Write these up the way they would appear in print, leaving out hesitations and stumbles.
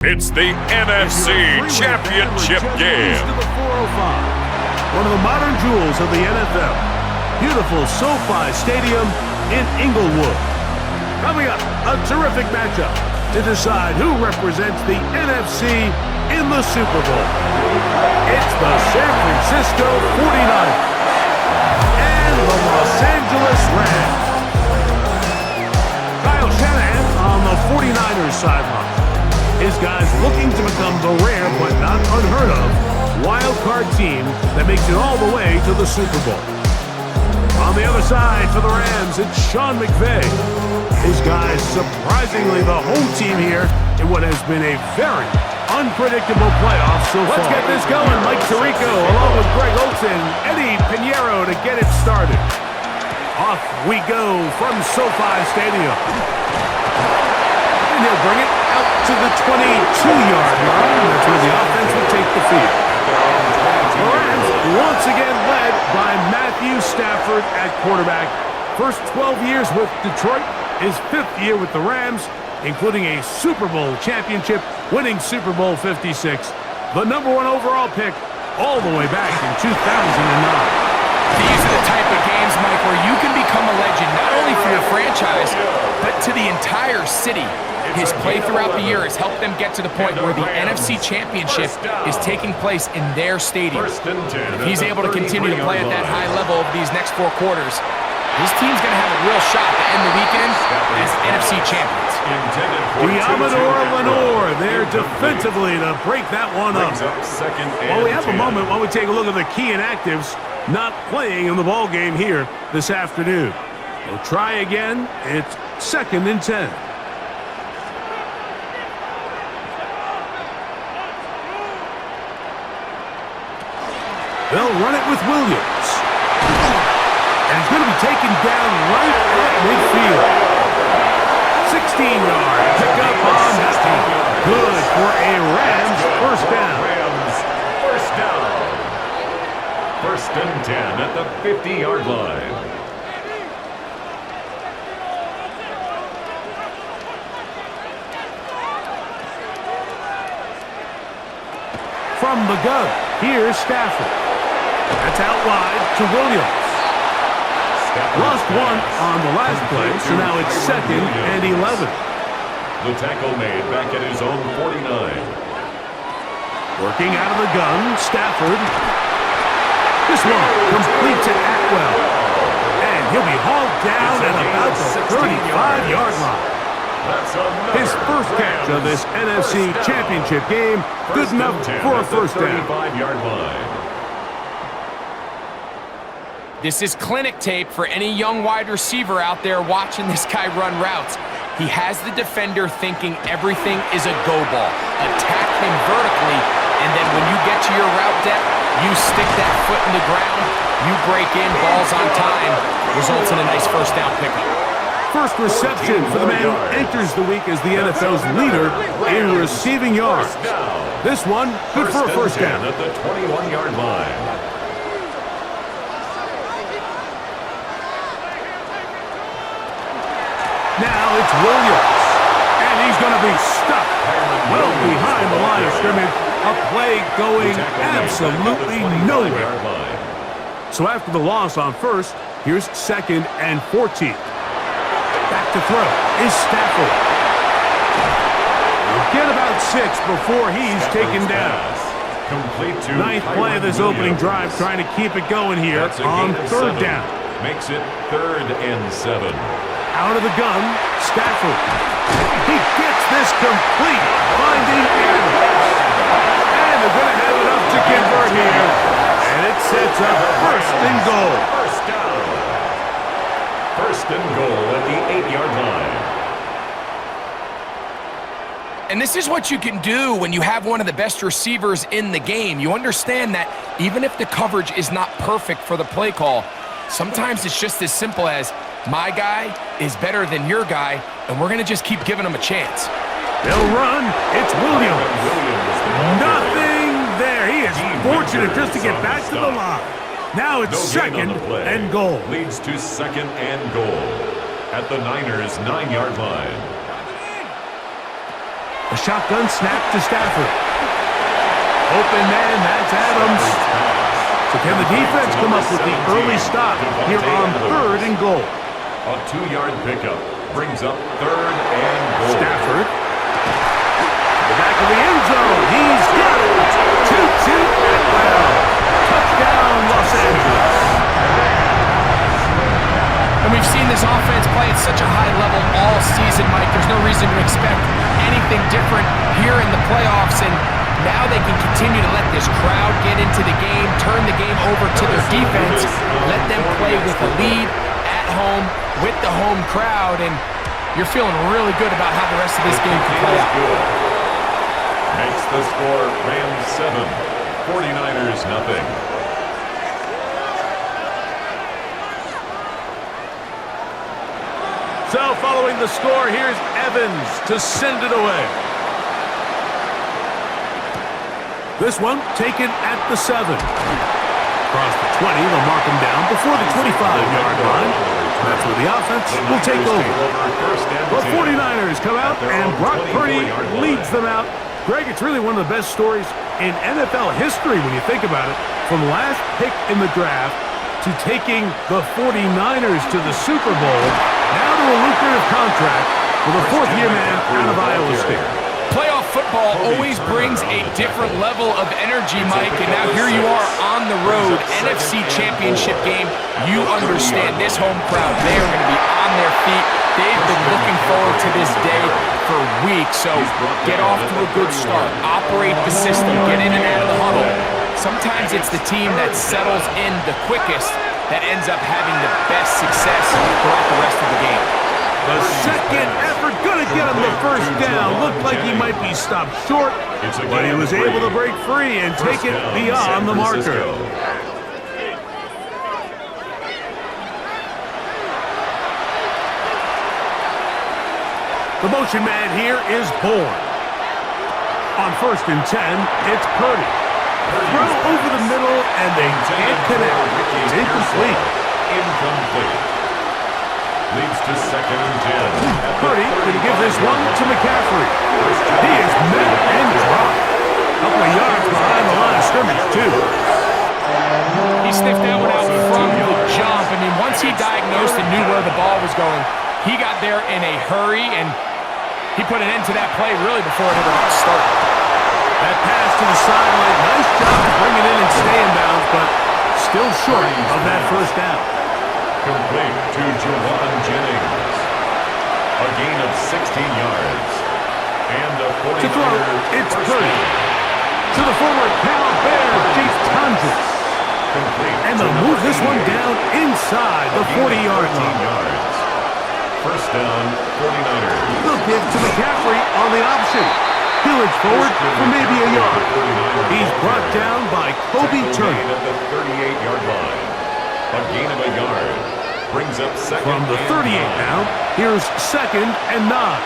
It's the NFC Championship game. To the 405, one of the modern jewels of the NFL. Beautiful SoFi Stadium in Inglewood. Coming up, a terrific matchup to decide who represents the NFC in the Super Bowl. It's the San Francisco 49ers and the Los Angeles Rams. Kyle Shanahan on the 49ers sideline. His guys looking to become the rare but not unheard of wild card team that makes it all the way to the Super Bowl. On the other side for the Rams, it's Sean McVay. His guys surprisingly the home team here in what has been a very unpredictable playoff so far. Let's get this going. Mike Tirico along with Greg Olsen, Eddie Pinheiro to get it started. Off we go from SoFi Stadium. And he'll bring it out to the 22-yard line. That's where the offense will take the field. The Rams once again led by Matthew Stafford at quarterback. First 12 years with Detroit, his 5th year with the Rams, including a Super Bowl championship, winning Super Bowl 56. The #1 overall pick all the way back in 2009. These are the type of games, Mike, where you can become a legend, not only for your franchise, but to the entire city. His play throughout the year has helped them get to the point where the NFC Championship is taking place in their stadium. If he's able to continue to play at that high level over these next 4 quarters, his team's going to have a real shot to end the weekend as NFC champions. Amador Lenore there defensively to break that one up. While we have a moment, while we take a look at the key inactives not playing in the ball game here this afternoon. We'll try again. It's 2nd and 10. They'll run it with Williams. And he's going to be taken down right at midfield. 16-yard pickup on that one. Good for a Rams first down. First down. 1st and 10 at the 50-yard line. From the gun, here's Stafford. That's out wide to Williams. Lost one on the last play, so now it's 2nd and 11. The tackle made back at his own 49. Working out of the gun, Stafford. This one complete to Atwell. And he'll be hauled down at about the 35-yard line. His first catch of this NFC Championship game, good enough for a first down. 35-yard line. This is clinic tape for any young wide receiver out there watching this guy run routes. He has the defender thinking everything is a go ball. Attack him vertically, and then when you get to your route depth, you stick that foot in the ground, you break in, balls on time, results in a nice first down pickup. First reception for the man who enters the week as the NFL's leader in receiving yards. This one, good for a first down. At the 21-yard line. Now it's Williams, and he's going to be stuck well behind the line of scrimmage. A play going absolutely nowhere. So after the loss on first, here's 2nd and 14. Back to throw is Stafford. We'll get about 6 before he's taken down. Ninth play of this opening drive, trying to keep it going here on 3rd down. Makes it 3rd and 7. Out of the gun, Stafford. He gets this complete, finding Adams. And they're going to have enough to convert here. And it sets up 1st and goal. First down. 1st and goal at the 8-yard line. And this is what you can do when you have one of the best receivers in the game. You understand that even if the coverage is not perfect for the play call, sometimes it's just as simple as, my guy is better than your guy, and we're going to just keep giving him a chance. They'll run. It's Williams. Nothing there. He is fortunate just to get back to the line. Now it's 2nd and goal. Leads to 2nd and goal at the Niners' 9-yard line. A shotgun snap to Stafford. Open man, that's Adams. So can the defense come up with the early stop here on 3rd and goal? A 2-yard pickup brings up 3rd and goal. Stafford. The back of the end zone. He's got it. 2-2 Atwell. Touchdown, Los Angeles. And we've seen this offense play at such a high level all season, Mike. There's no reason to expect anything different here in the playoffs. And now they can continue to let this crowd get into the game, turn the game over to their defense, let them play with a lead at home with the home crowd, and you're feeling really good about how the rest of this game can play out. Makes the score Rams 7, 49ers nothing. So following the score, here's Evans to send it away. This one taken at the 7. Across the 20, they'll mark him down before the 25-yard line. That's where the offense will take over. The 49ers come out, and Brock Purdy leads them out. Greg, it's really one of the best stories in NFL history when you think about it. From last pick in the draft to taking the 49ers to the Super Bowl, now to a lucrative contract with a 4th-year man out of Iowa State. Playoff football always brings a different level of energy, Mike, and now here you are on the road, NFC Championship game. You understand this home crowd, they are going to be on their feet. They've been looking forward to this day for weeks, so get off to a good start. Operate the system, get in and out of the huddle. Sometimes it's the team that settles in the quickest that ends up having the best success throughout the rest of the game. The second effort going to get him the first down. Looked like he might be stopped short, but he was able to break free and take it beyond the marker. The motion man here is Bourne. On 1st and 10, it's Purdy. Throw over the middle, and they can't connect. It's incomplete. Leads to 2nd and 10. Purdy going to give this one to McCaffrey. He is met and dropped. A couple of yards behind the line of scrimmage, too. He sniffed that one out from the jump. I mean, once he diagnosed and knew where the ball was going, he got there in a hurry, and he put an end to that play really before it ever got started. That pass to the sideline, nice job to bring it in and stay in bounds, but still short of that first down. Complete to Jawan Jennings. A gain of 16 yards. And a 40 To throw, it's Purdy. To the forward, Cal Bear, Jake Tondres. And they'll move this one down inside the 40-yard line. First down, 49ers. They'll give to McCaffrey on the option. Pillage forward for maybe a yard. He's brought down by Kobe Turner. At the 38-yard line. A gain of a yard. Brings up 2nd From the 38 now, here's 2nd and 9.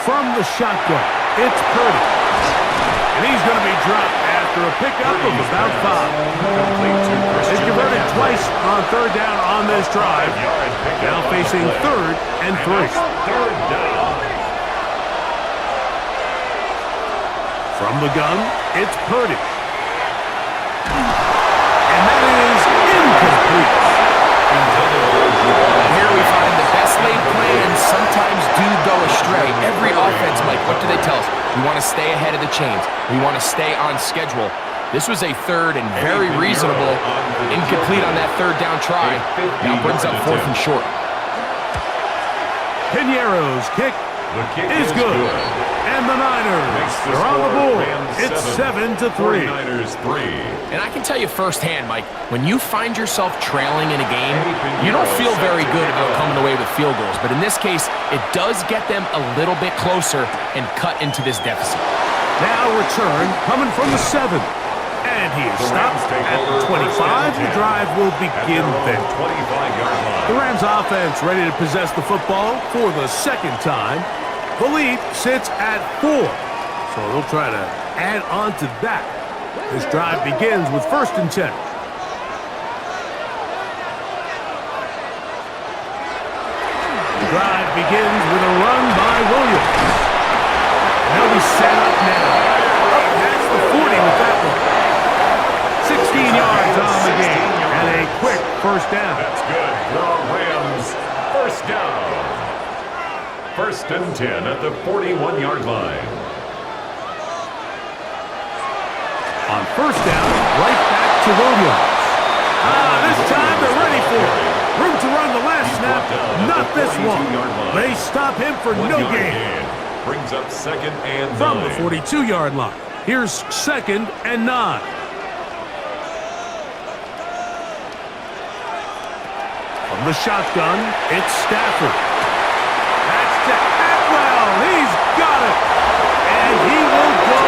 From the shotgun, it's Purdy. And he's going to be dropped after a pickup of about 5. They've converted twice on 3rd down on this drive. Now facing 3rd and 3. 3rd down. From the gun, it's Purdy. And that is incomplete. Here we find the best laid plans sometimes do go astray. Every offense, Mike, what do they tell us? We want to stay ahead of the chains. We want to stay on schedule. This was a 3rd and very reasonable. Incomplete on that 3rd down try. Now brings up 4th and short. Piñeiro's kick is good. And the Niners are on the board. It's 7-3. And I can tell you firsthand, Mike, when you find yourself trailing in a game, you don't feel very good about coming away with field goals. But in this case, it does get them a little bit closer and cut into this deficit. Now return coming from the 7. And he is stopped at the 25. The drive will begin then. The Rams offense ready to possess the football for the 2nd time. The lead sits at 4. So they'll try to add on to that. This drive begins with 1st and 10. drive begins with a run by Williams. They'll be set up now. That's the 40 with that one. 16 yards on the game, and a quick first down. That's good for Rams. First down. First and 10 at the 41-yard line. On first down, right back to Williams. This time they're ready for it. Room to run the last snap, not this one. They stop him for no gain. Brings up second and 9. From the 42-yard line, here's second and 9. From the shotgun, it's Stafford. That's to Atwell. He's got it. And he will go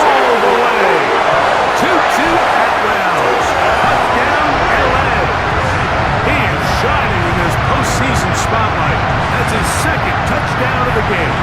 all the way. 2-2 Atwell. Touchdown, LA. He is shining in this postseason spotlight. That's his second touchdown of the game.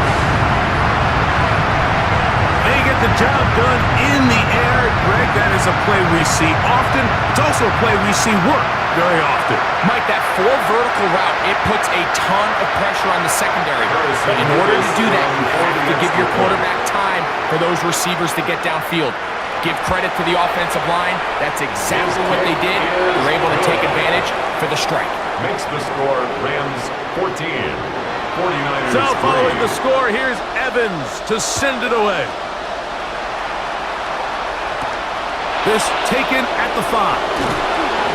They get the job done in the air. Greg, that is a play we see often. It's also a play we see work very often. Mike, that 4 vertical route, it puts a ton of pressure on the secondary. But in order to do that, you have to give your quarterback time for those receivers to get downfield. Give credit to the offensive line. That's exactly what they did. They're able to take advantage for the strike. Makes the score Rams 14. 49ers So following 3. the score, here's Evans to send it away. This taken at the 5.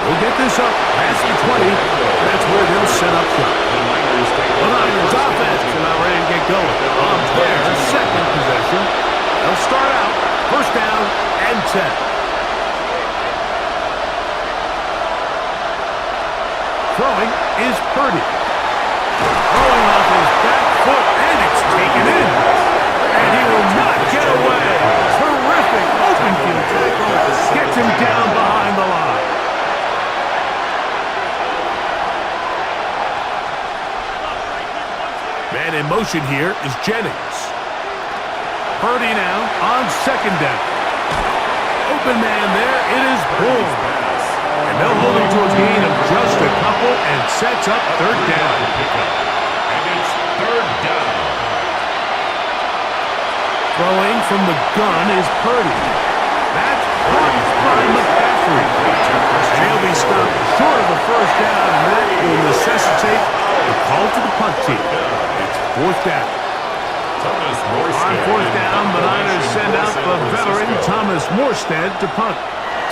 We'll get this up past the 20. That's where they'll set up shop. The Niners offense is now ready to get going. On their second possession, they'll start out first down and 10. Throwing is Purdy. Throwing off his back foot, and it's taken in. And he will not get away. Terrific open field tackle. Gets him down behind the line. Man in motion here is Jennings. Purdy now on second down. Open man there, it is Bourne. And they'll hold him to a gain of just a couple and sets up third down. And it's third down. Throwing from the gun is Purdy. That's blocked by McCaffrey. And he'll be stopped short of the first down, and that will necessitate the call to the punt team. It's fourth down. On fourth down, the Niners send out the veteran Thomas Morstead to punt.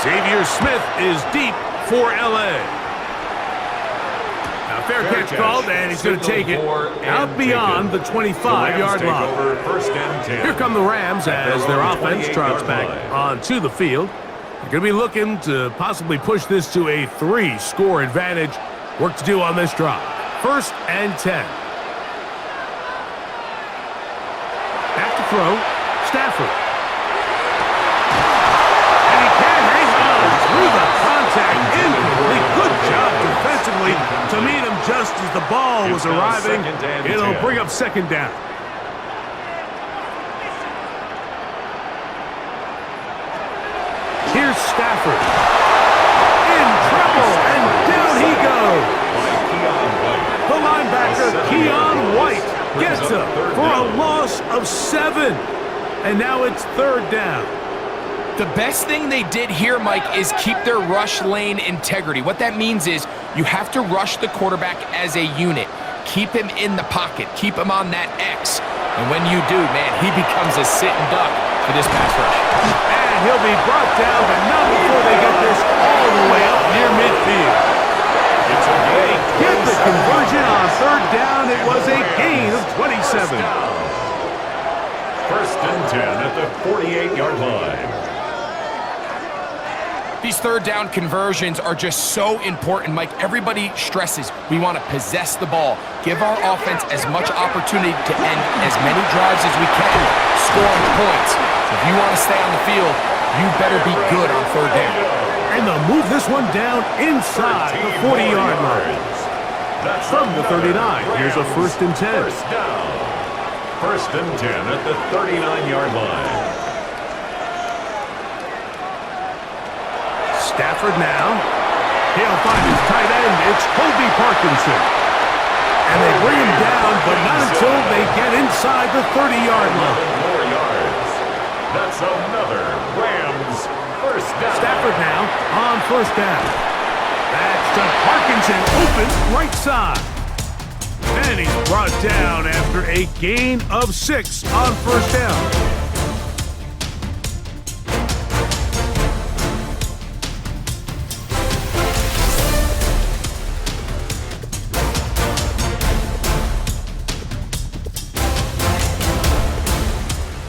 Xavier Smith is deep for L.A. Now, fair catch called, and he's going to take it out beyond the 25-yard line. First and 10. Here come the Rams as their offense trots back onto the field. They're going to be looking to possibly push this to a 3-score advantage. Work to do on this drive. First and 10. Back to throw, Stafford. And he can hang on through the contact. Incomplete. Good job defensively to meet him just as the ball was arriving. It'll bring up second down. Here's Stafford. In trouble, and down he goes. The linebacker, Keon White, gets him for a loss of 7. And now it's third down. The best thing they did here, Mike, is keep their rush lane integrity. What that means is you have to rush the quarterback as a unit. Keep him in the pocket. Keep him on that X. And when you do, man, he becomes a sitting duck for this pass rush. And he'll be brought down, but not before they get this all the way up near midfield. Get the conversion on third down. It was a gain of 27. First and 10 at the 48-yard line. These third down conversions are just so important, Mike. Everybody stresses we want to possess the ball, give our offense as much opportunity to end as many drives as we can, scoring points. If you want to stay on the field, you better be good on third down. And they'll move this one down inside the 40-yard line. From the 39, here's a first and 10. First down. First and 10 at the 39-yard line. Stafford now. He'll find his tight end. It's Kobe Parkinson. And they bring him down, but not until they get inside the 30-yard line. 11 more yards. That's another Rams first down. Stafford now on first down. That's to Parkinson, open right side. And he's brought down after a gain of 6 on first down.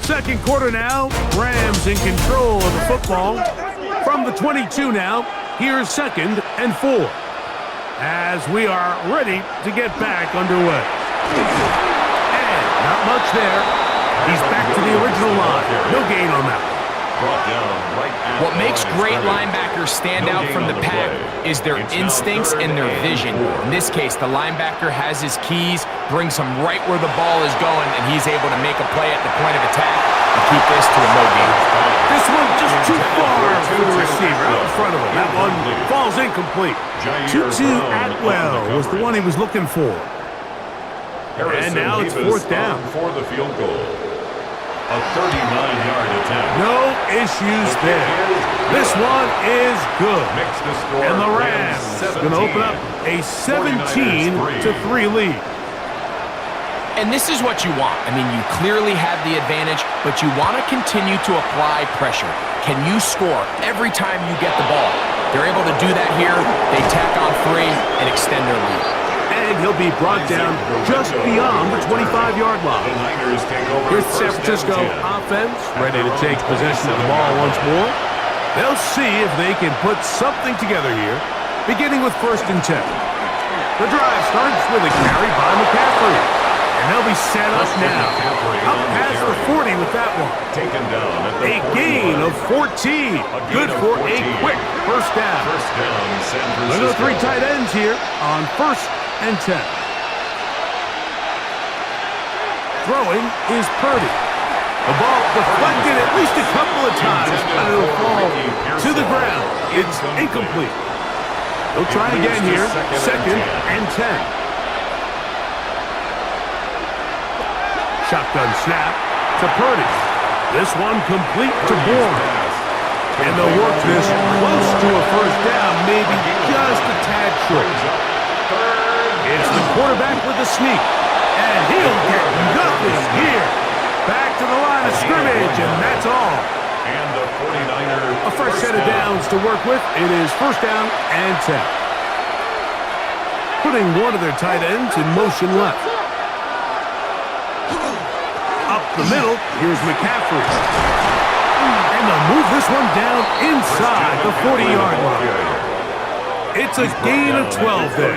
Second quarter now, Rams in control of the football. From the 22 now, here's 2nd and 4. As we are ready to get back underway. And not much there. He's back to the original line. No gain on that one. What makes great linebackers stand out from the pack is their instincts and their vision. In this case, the linebacker has his keys, brings him right where the ball is going, and he's able to make a play at the point of attack and keep this to a no gain. This one just too far for the receiver out in front of him. That one falls incomplete. Tutu Atwell was the one he was looking for. And now it's 4th down. For the field goal. A 39-yard attempt. No issues there. This one is good. And the Rams going to open up a 17-3 lead. And this is what you want. I mean, you clearly have the advantage, but you want to continue to apply pressure. Can you score every time you get the ball? They're able to do that here. They tack on 3 and extend their lead. And he'll be brought down just beyond the 25-yard line. Here's the San Francisco offense, ready to take possession of the ball once more. They'll see if they can put something together here, beginning with 1st and 10. The drive starts with a carry by McCaffrey. And they'll be set up now. Up past the 40 with that one. Taken down at the a gain of 14. Good for a quick first down. First down, San Francisco. Look at the 3 tight ends here on 1st and 10. Throwing is Purdy. The ball deflected at least a couple of times, but it'll fall to the ground. It's incomplete. They'll try again here. 2nd and 10. Shotgun snap to Purdy. This one complete to Bourne. And they'll work this close to a first down, maybe just a tad short. It's the quarterback with the sneak. And he'll get nothing here. Back to the line of scrimmage, and that's all. And the 49er. A fresh set of downs to work with. It is 1st down and 10. Putting one of their tight ends in motion left. Up the middle, here's McCaffrey. And they'll move this one down inside the 40-yard line. It's a gain of 12 there.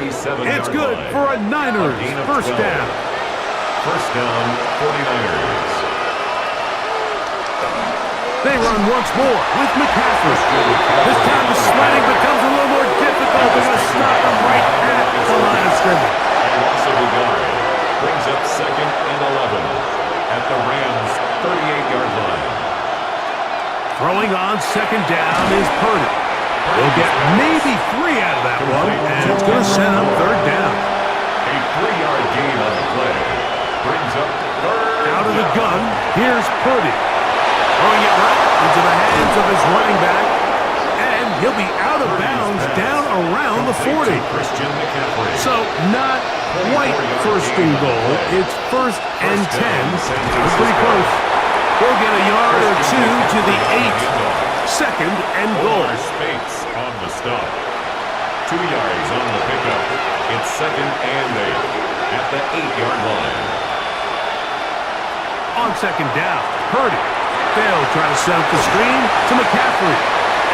It's good for a Niners first down. First down, 49ers. They run once more with McCaffrey. This time the sliding becomes a little more difficult. They're going to stop him right at the line of scrimmage. And loss of a yard brings up 2nd and 11. At the Rams' 38-yard line. Throwing on 2nd down is Purdy. They'll get maybe 3 out of that one, and it's going to set up 3rd down. A 3-yard gain on the play brings up 3rd. Out of the gun, here's Purdy. Throwing it right into the hands of his running back, and he'll be out of bounds down around the 40. So not quite 1st and goal. It's 1st and 10. It's pretty close. They'll get a yard or 2 to the 8. 2nd and goal. Space on the stop. 2 yards on the pickup. It's 2nd and 8 at the 8-yard line. On 2nd down, Purdy. They'll try to set up the screen to McCaffrey.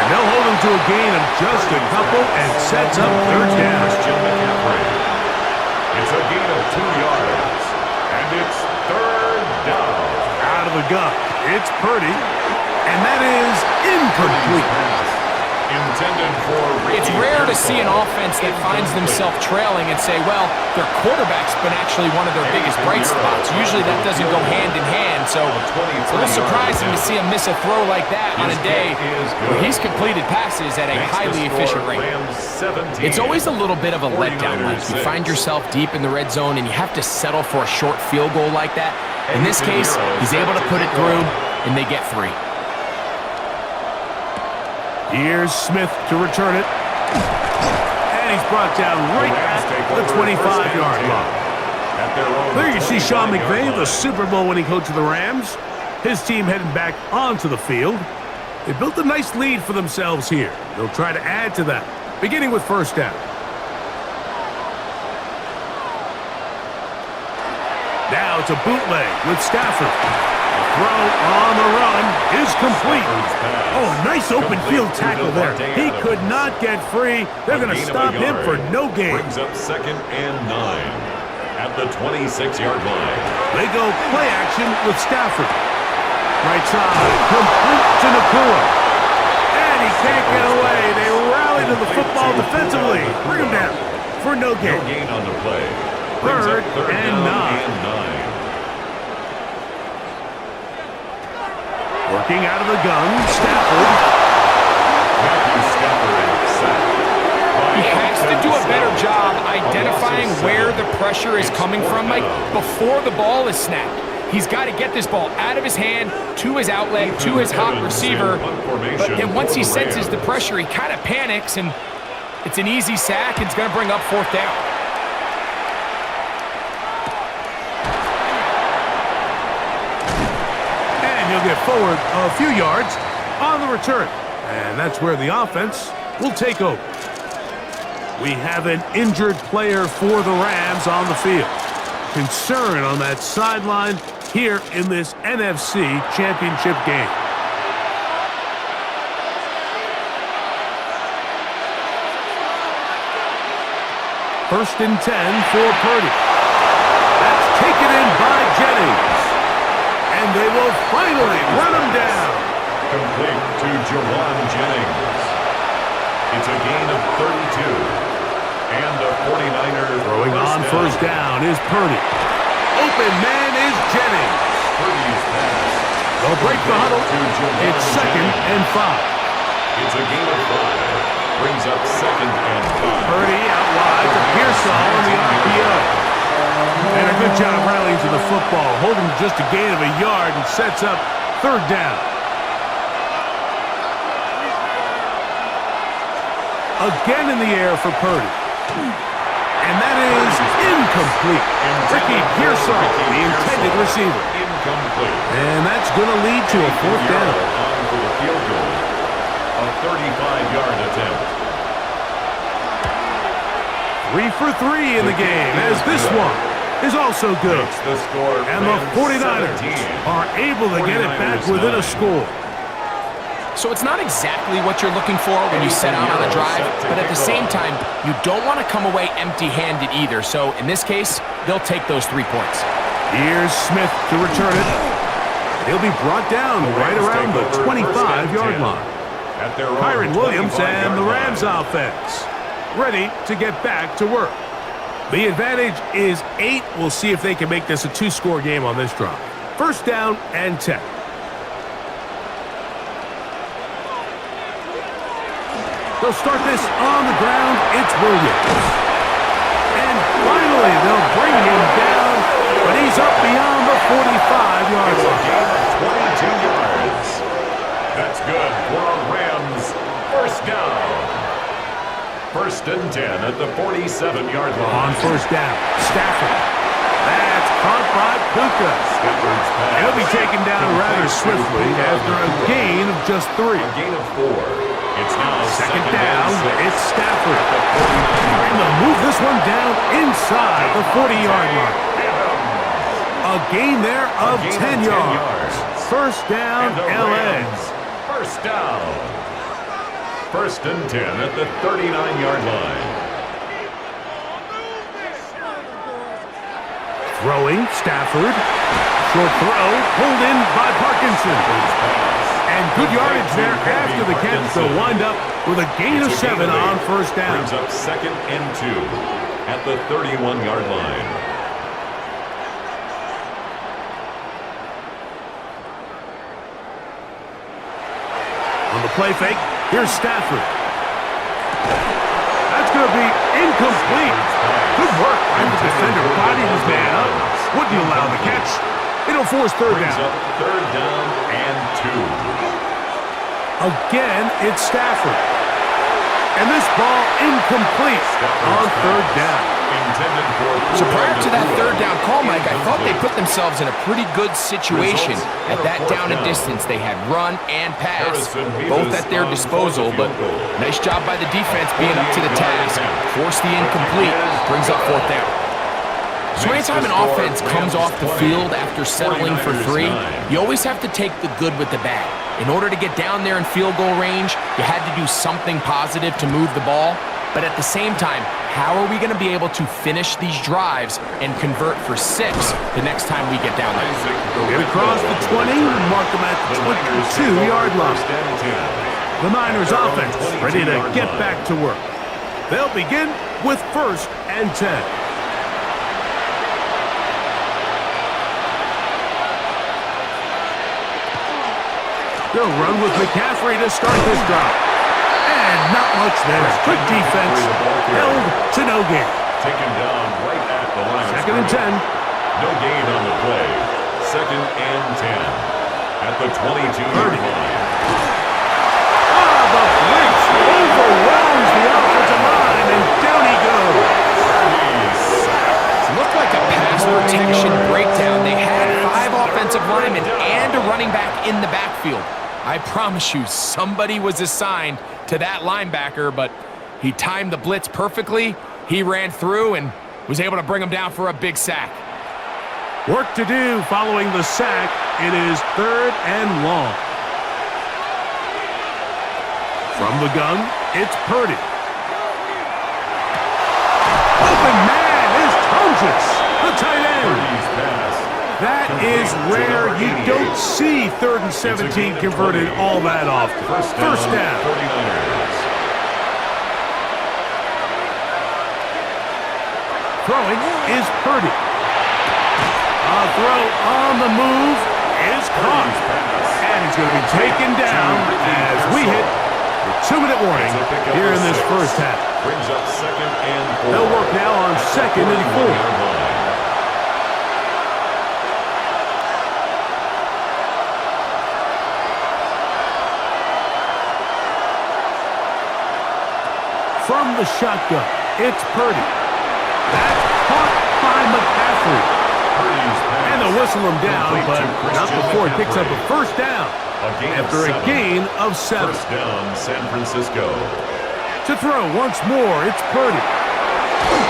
And they'll hold him to a gain of just a couple and sets up 3rd down. It's a gain of 2 yards, and it's 3rd down. Out of the gun, it's Purdy, and that is incomplete. Intended for It's rare to see an offense that finds themselves trailing and say, well, their quarterback's been actually one of their biggest bright spots. Usually that doesn't go hand in hand, so it's a little surprising to see him miss a throw like that on a day where he's completed passes at a highly efficient rate. It's always a little bit of a letdown. Like you find yourself deep in the red zone and you have to settle for a short field goal like that. In this case, he's able to put it through, and they get 3. Here's Smith to return it. And he's brought down right at the 25-yard line. There you see Sean McVay, the Super Bowl winning coach of the Rams. His team heading back onto the field. They built a nice lead for themselves here. They'll try to add to that, beginning with first down. Now it's a bootleg with Stafford. Throw on the run is complete. Oh, nice open field tackle there. He could not get free. They're going to stop him for no gain. Brings up 2nd and 9 at the 26-yard line. They go play action with Stafford. Right side, complete to Nakua. And he can't get away. They rally to the football defensively. Bring him down for no gain. No gain on the play. 3rd and 9. Working out of the gun, Stafford. He has to do a better job identifying where the pressure is coming from, Mike, before the ball is snapped. He's got to get this ball out of his hand, to his outlet, to his hot receiver. But then once he senses the pressure, he kind of panics, and it's an easy sack. It's going to bring up 4th down. He'll get forward a few yards on the return. And that's where the offense will take over. We have an injured player for the Rams on the field. Concern on that sideline here in this NFC Championship game. First and 10 for Purdy. That's taken in by Jennings. And they will finally run him down. Complete to Jawan Jennings. It's a gain of 32. And the 49ers throwing on first down is Purdy. Open man is Jennings. Purdy's pass. They'll break the huddle. It's 2nd and 5. It's a gain of 5. Brings up 2nd and 5. Purdy out wide to Pearsall on the RPO. And a good job rallying to the football, holding just a gain of a yard and sets up 3rd down. Again in the air for Purdy. And that is incomplete. Ricky Pearsall, the intended receiver. Incomplete. And that's going to lead to a 4th down. On for the field goal. A 35-yard attempt. 3 for 3 in the game, as this one is also good. And the 49ers are able to get it back within a score. So it's not exactly what you're looking for when you set out on a drive, but at the same time, you don't want to come away empty-handed either. So in this case, they'll take those 3 points. Here's Smith to return it. He'll be brought down right around the 25-yard line. Kyron Williams and the Rams offense ready to get back to work. The advantage is 8. We'll see if they can make this a 2-score game on this drive. First down and 10. They'll start this on the ground. It's Williams. And finally, they'll bring him down, but he's up beyond the 45-yard line. Gain of 22 yards. That's good for a Rams first down. 1st and 10 at the 47-yard line. On first down, Stafford. That's caught by Puka. He'll be taken down rather swiftly after a gain of just 3. A gain of 4. It's now 2nd down. It's Stafford. And they'll move this one down inside the 40-yard line. A gain there of 10 yards. First down, LA. First down. 1st and 10 at the 39-yard line. Throwing, Stafford. Short throw, pulled in by Parkinson. And good yardage there after the catch. They'll wind up with a gain of 7 on first down. Brings up 2nd and 2 at the 31-yard line. On the play fake, here's Stafford. That's going to be incomplete. Good work. And the defender bodied his man up. Wouldn't allow the catch. It'll force third Brings down. up 3rd down and 2. Again, it's Stafford. And this ball incomplete on third down. Intended for So prior to that third down call, Mike, I thought they put themselves in a pretty good situation at that down and distance. They had run and pass, both at their disposal, but nice job by the defense being up to the task. Force the incomplete, brings up 4th down. So anytime an offense comes off the field after settling for 3, you always have to take the good with the bad. In order to get down there in field goal range, you had to do something positive to move the ball. But at the same time, how are we going to be able to finish these drives and convert for 6 the next time we get down there? Get across the 20 and mark them at the 22-yard line. The Niners offense ready to get back to work. They'll begin with 1st and 10. They'll run with McCaffrey to start this drive. And not much there. Good defense. Held to no gain. Taken down right at the line. 2nd and 10. No gain on the play. 2nd and 10 at the 22-yard line. The blitz overwhelms the offensive line, and down he goes. It looked like a pass protection breakdown. They had 5 offensive linemen and a running back in the backfield. I promise you, somebody was assigned to that linebacker, but he timed the blitz perfectly. He ran through and was able to bring him down for a big sack. Work to do following the sack. It is 3rd and long. From the gun, it's Purdy. Open man is Tonjes, the tight end. That is rare. You don't see 3rd and 17 converted all that often. First down. Throwing is Purdy. A throw on the move is caught. And he's going to be taken down as we hit the 2-minute warning here in this first half. Brings up 2nd and 4. They'll work now on 2nd and 4. From the shotgun, it's Purdy. That's caught by McCaffrey. And they'll whistle him down, but not before he picks up a first down after a gain of 7. First down, San Francisco. To throw once more, it's Purdy.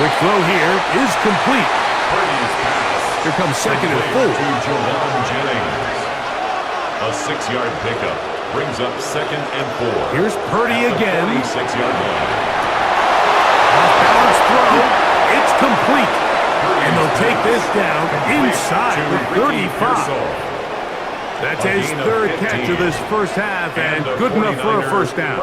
Quick throw here is complete. Here comes 2nd and 4. To Jawan Jennings. A 6-yard pickup brings up 2nd and 4. Here's Purdy again. 46-yard line. Off-balance throw. It's complete. And they'll take this down inside the 35. That's his 3rd catch of this first half, and good enough for a first down.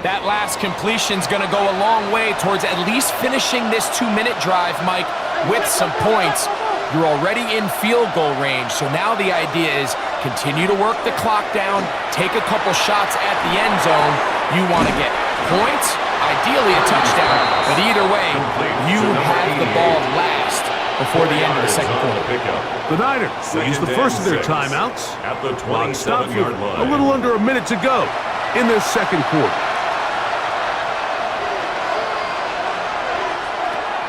That last completion's going to go a long way towards at least finishing this 2-minute drive, Mike, with some points. You're already in field goal range, so now the idea is continue to work the clock down, take a couple shots at the end zone. You want to get points, ideally a touchdown, but either way, you have the ball last before the end of the second quarter. The Niners use the first of their timeouts. At the Clock stops with 27-yard line. a little under a minute to go in this second quarter.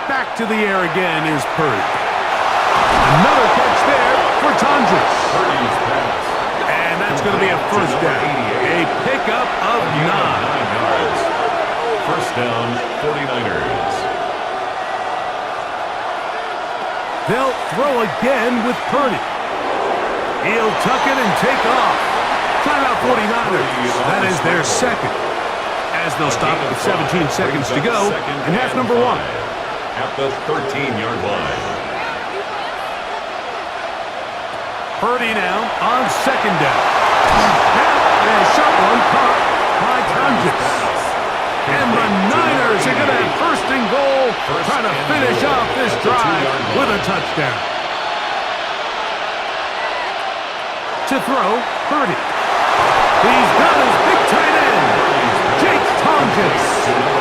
Back to the air again is Purdy. Another catch there for Tonjes. And that's going to be a first down. A pickup of 9. yards. First down, 49ers. They'll throw again with Purdy. He'll tuck it and take off. Timeout 49ers. That is their 2nd. As they'll stop it with 17 seconds to go in half number 1. At the 13-yard line. Purdy now on 2nd down. Now Tonjes. And the Niners are going to have first and goal, trying to finish off this drive with a touchdown. To throw, Purdy. He's got his big tight end, Jake Tonjes.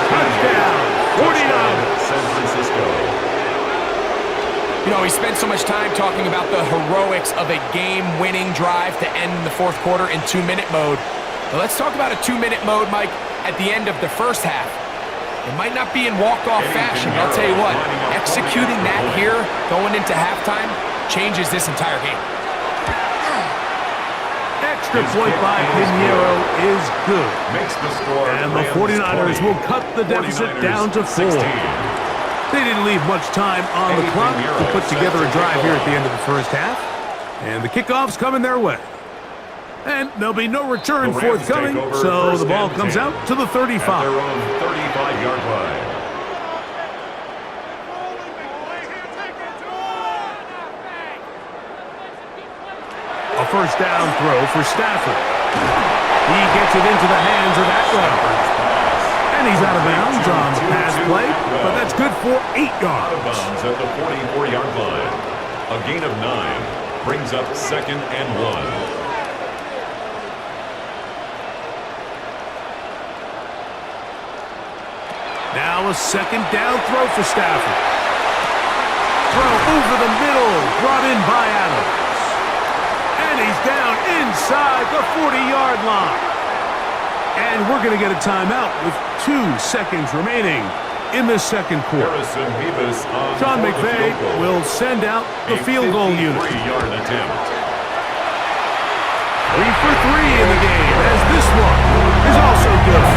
Touchdown, 49ers. San Francisco. You know, we spent so much time talking about the heroics of a game-winning drive to end the fourth quarter in 2-minute mode. But let's talk about a 2-minute mode, Mike, at the end of the first half. It might not be in walk-off fashion, but I'll tell you what, executing that here, going into halftime, changes this entire game. Extra point by Pinheiro is good. Makes the score. And the 49ers will cut the deficit down to 4. They didn't leave much time on the clock to put together a drive here at the end of the first half. And the kickoff's coming their way. And there'll be no return forthcoming, so the ball comes out to the 35. At their own 35-yard line. A first down throw for Stafford. He gets it into the hands of Atwell. And he's out of bounds on the pass play, but that's good for 8 yards. Out of bounds at the 44-yard line. A gain of 9 brings up 2nd and 1. Now a second down throw for Stafford. Throw over the middle, brought in by Adams. And he's down inside the 40-yard line. And we're going to get a timeout with 2 seconds remaining in the second quarter. Sean McVay will send out the field goal unit. 53-yard attempt. 3 for 3 in the game, as this one is also good.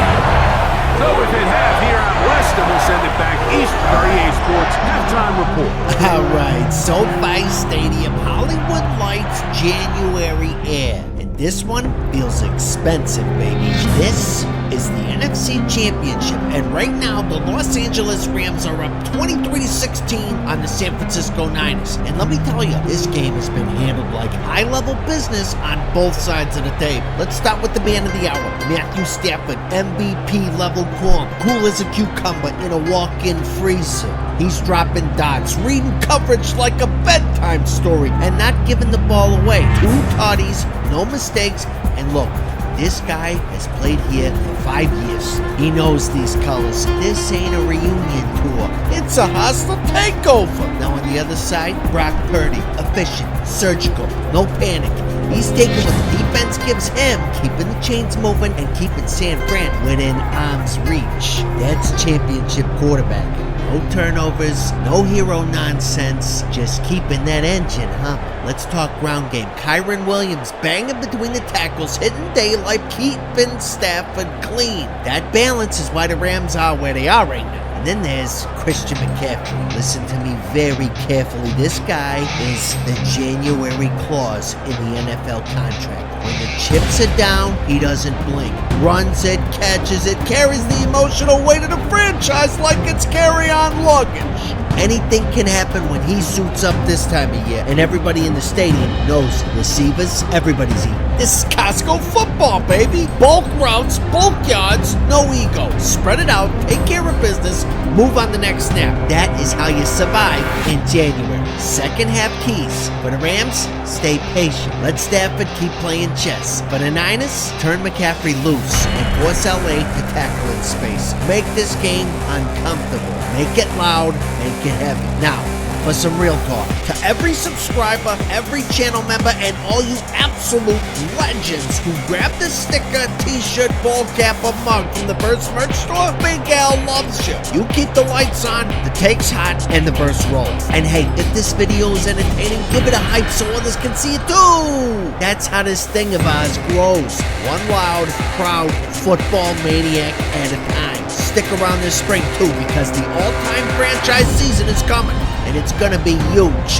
So if it half here out west, and we'll send it back east with our EA Sports halftime report. All right, SoFi Stadium, Hollywood Lights, January air. And this one feels expensive, baby. This is the NFC Championship. And right now, the Los Angeles Rams are up 23-16 on the San Francisco Niners. And let me tell you, this game has been handled like high-level business on both sides of the table. Let's start with the man of the hour, Matthew Stafford, MVP-level calm, cool as a cucumber in a walk-in freezer. He's dropping dots, reading coverage like a bedtime story, and not giving the ball away. 2 tutties, no mistakes, and look, this guy has played here for 5 years. He knows these colors. This ain't a reunion tour. It's a hostile takeover. Now on the other side, Brock Purdy, efficient, surgical, no panic. He's taking what the defense gives him, keeping the chains moving and keeping San Fran within arm's reach. That's championship quarterbacking. No turnovers, no hero nonsense, just keeping that engine humming. Let's talk ground game. Kyron Williams banging between the tackles, hitting daylight, keeping Stafford clean. That balance is why the Rams are where they are right now. And then there's Christian McCaffrey. Listen to me very carefully. This guy is the January clause in the NFL contract. When the chips are down, he doesn't blink. Runs it, catches it, carries the emotional weight of the franchise like it's carry-on luggage. Anything can happen when he suits up this time of year, and everybody in the stadium knows receivers, everybody's eating. This is Costco football, baby. Bulk routes, bulk yards, no ego. Spread it out, take care of business, move on the next snap. That is how you survive in January. Second half keys. For the Rams, stay patient. Let Stafford keep playing chess. For the Niners, turn McCaffrey loose and force LA to tackle in space. Make this game uncomfortable. Make it loud, make it heavy. Now, for some real talk. To every subscriber, every channel member, and all you absolute legends who grabbed the sticker, t-shirt, ball cap, or mug from the Burst merch store, Big Al loves you. You keep the lights on, the take's hot, and the Burst rolls. And hey, if this video is entertaining, give it a hype so others can see it too. That's how this thing of ours grows. One loud, proud football maniac at a time. Stick around this spring too, because the all-time franchise season is coming. And it's going to be huge.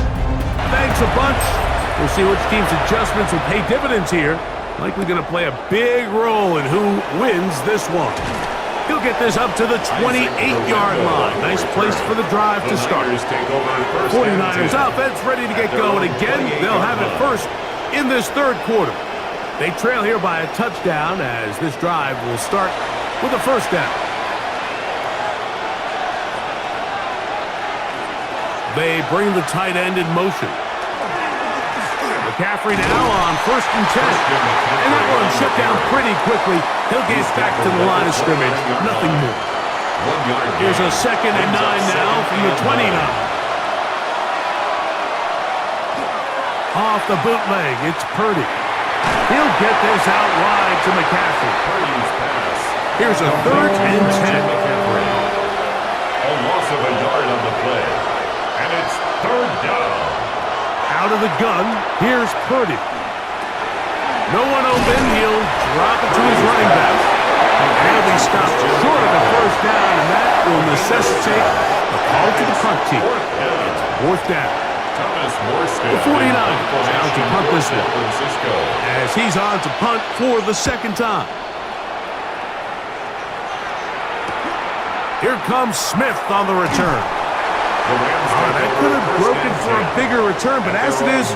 Thanks a bunch. We'll see which team's adjustments will pay dividends here. Likely going to play a big role in who wins this one. He'll get this up to the 28-yard line. Nice place for the drive to start. 49ers offense ready to get going again. They'll have it first in this third quarter. They trail here by a touchdown as this drive will start with a first down. They bring the tight end in motion. McCaffrey now on 1st and 10. And that one shut down pretty quickly. He'll get back to the line of scrimmage. Nothing more. Here's a 2nd and 9 now from the 29. Off the bootleg, it's Purdy. He'll get this out wide to McCaffrey. Here's a 3rd and 10. A loss of a yard on the play. And it's 3rd down. Out of the gun, here's Purdy. No one open, he'll drop it to his running back. And he'll be stopped short of the first down, and that will necessitate a call to the punt team. It's 4th down. The 49ers out to punt this one, as he's on to punt for the 2nd time. Here comes Smith on the return. That could have broken for a bigger return, but as it is,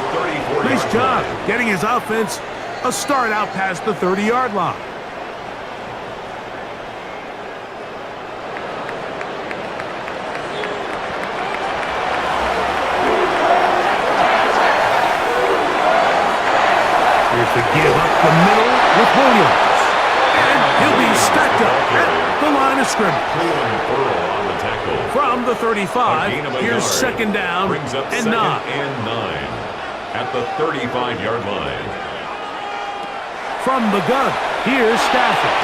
nice job getting his offense a start out past the 30-yard line. Here's the give up the middle with Williams. And he'll be stacked up at the line of scrimmage. From the 35, here's 2nd down and 9. At the 35-yard line. From the gun, here's Stafford.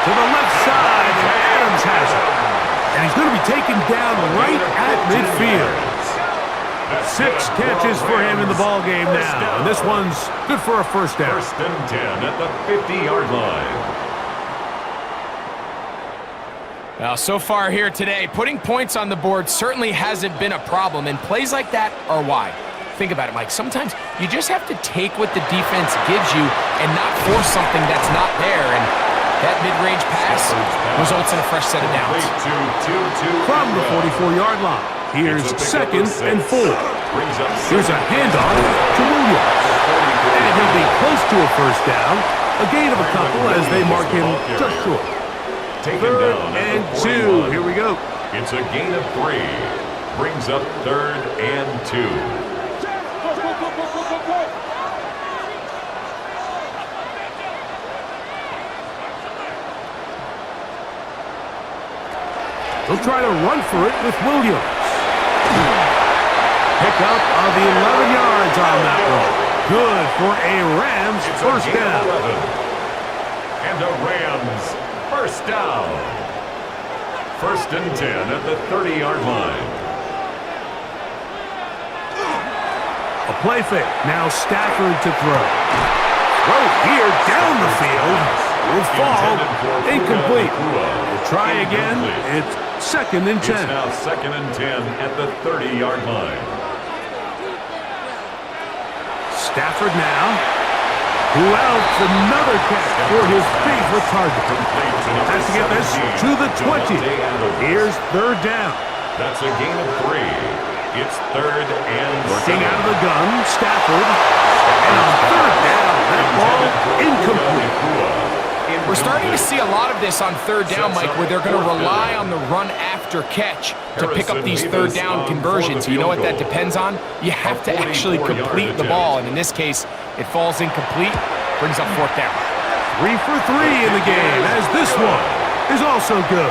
To the left side, and Adams has it. And he's going to be taken down right at midfield. 6 catches for him in the ball game now, and this one's good for a first down. 1st and 10 at the 50-yard line. Well, so far here today, putting points on the board certainly hasn't been a problem, and plays like that are why. Think about it, Mike. Sometimes you just have to take what the defense gives you and not force something that's not there, and that mid-range pass results in a fresh set of downs. From the 44-yard line, here's 2nd and 4. Here's a handoff to Williams. And he'll be close to a first down. A gain of a couple as they mark him just short. 3rd and 2. Here we go. It's a gain of 3. Brings up 3rd and 2. They'll try to run for it with Williams. Pick up of the 11 yards on that one. Good for a Rams first down. And a Rams first down. 1st and 10 at the 30-yard line. A play fake. Now Stafford to throw. Throw here down the field. Will fall. Incomplete. We'll try again. It's 2nd and 10. It's now 2nd and 10 at the 30-yard line. Stafford now. Who else? Another catch for his favorite target. Has to get this to the 20. Here's 3rd down. That's a gain of 3. It's 3rd and 7. Working out of the gun, Stafford. And on 3rd down, that ball incomplete. We're starting to see a lot of this on 3rd down, Mike, where they're going to rely on the run after catch to pick up these 3rd down conversions. You know what that depends on? You have to actually complete the ball, and in this case, it falls incomplete, brings up 4th down. 3 for 3 in the game, as this one is also good.